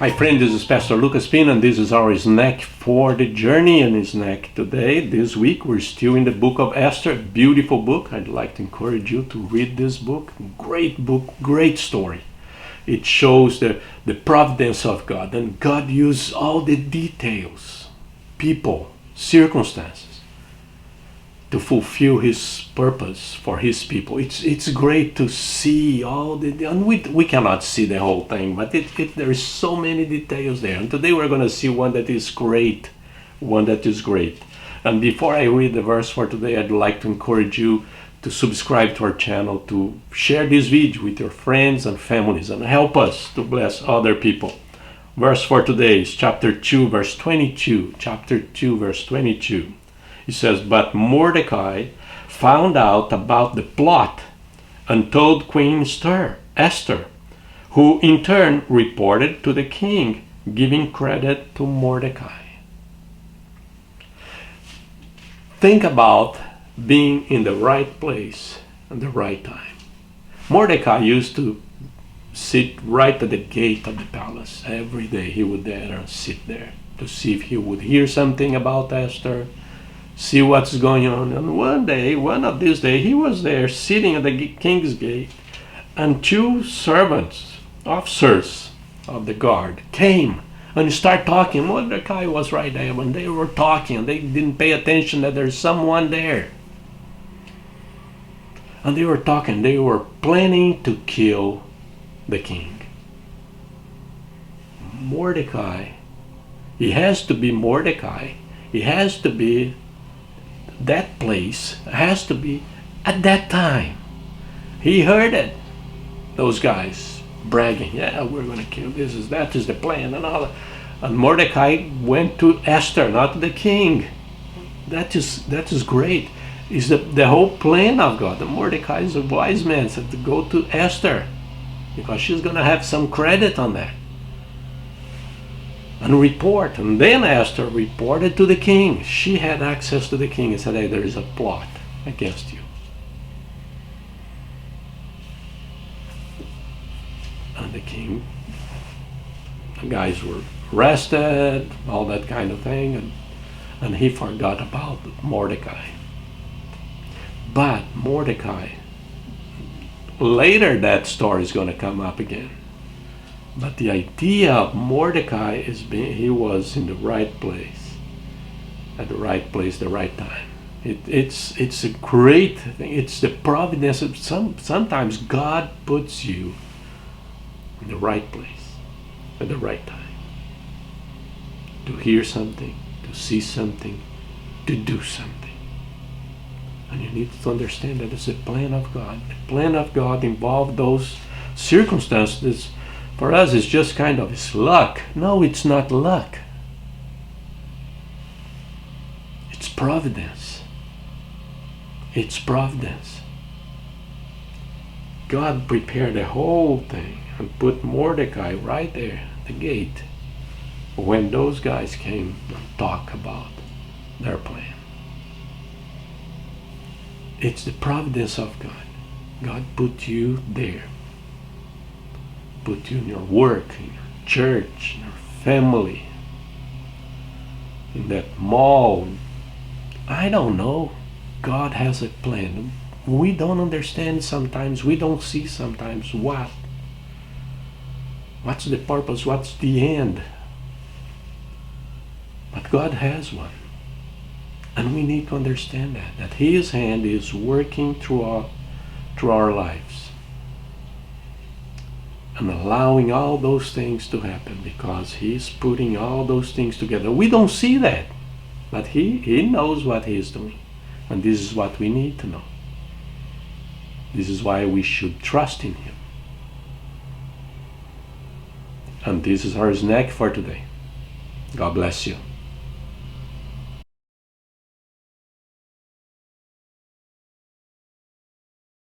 Hi friend, this is Pastor Lucas Pin, and this is our snack for the journey. And snack today, this week, we're still in the book of Esther. Beautiful book. I'd like to encourage you to read this book. Great book, great story. It shows the providence of God, and God used all the details, people, circumstances, to fulfill His purpose for His people. It's great to see all and we cannot see the whole thing, but there is so many details there. And today we're going to see one that is great, And before I read the verse for today, I'd like to encourage you to subscribe to our channel, to share this video with your friends and families, and help us to bless other people. Verse for today is chapter 2, verse 22. Chapter 2, verse 22. It says, "But Mordecai found out about the plot and told Queen Esther, who in turn reported to the king, giving credit to Mordecai." Think about being in the right place at the right time. Mordecai used to sit right at the gate of the palace. Every day he would there and sit there to see if he would hear something about Esther, see what's going on. And one of these days, he was there sitting at the king's gate, and two servants, officers of the guard, came and started talking. Mordecai was right there. When they were talking, they didn't pay attention that there's someone there. And they were talking, they were planning to kill the king. Mordecai, he has to be Mordecai. He has to be that place, has to be at that time. He heard it. Those guys bragging, yeah, we're going to kill that is the plan and all that. And Mordecai went to Esther, not to the king. That is great. It's the whole plan of God. And Mordecai is a wise man, said to go to Esther because she's going to have some credit on that. And report. And then Esther reported to the king. She had access to the king and said, hey, there is a plot against you. And the king, the guys were arrested, all that kind of thing, and he forgot about Mordecai. But Mordecai, later that story is going to come up again. But the idea of Mordecai is he was in the right place, at the right place, the right time. It's a great thing. It's the providence of sometimes God puts you in the right place at the right time. To hear something, to see something, to do something. And you need to understand that it's a plan of God. The plan of God involved those circumstances. For us, it's just kind of it's luck. No, it's not luck. It's providence. It's providence. God prepared the whole thing and put Mordecai right there at the gate when those guys came and talked about their plan. It's the providence of God. God put you there. Put you in your work, in your church, in your family, in that mall. I don't know. God has a plan. We don't understand sometimes. We don't see sometimes what's the purpose, what's the end. But God has one. And we need to understand that His hand is working through our lives. And allowing all those things to happen because He's putting all those things together. We don't see that, but He knows what He is doing. And this is what we need to know. This is why we should trust in Him. And this is our snack for today. God bless you.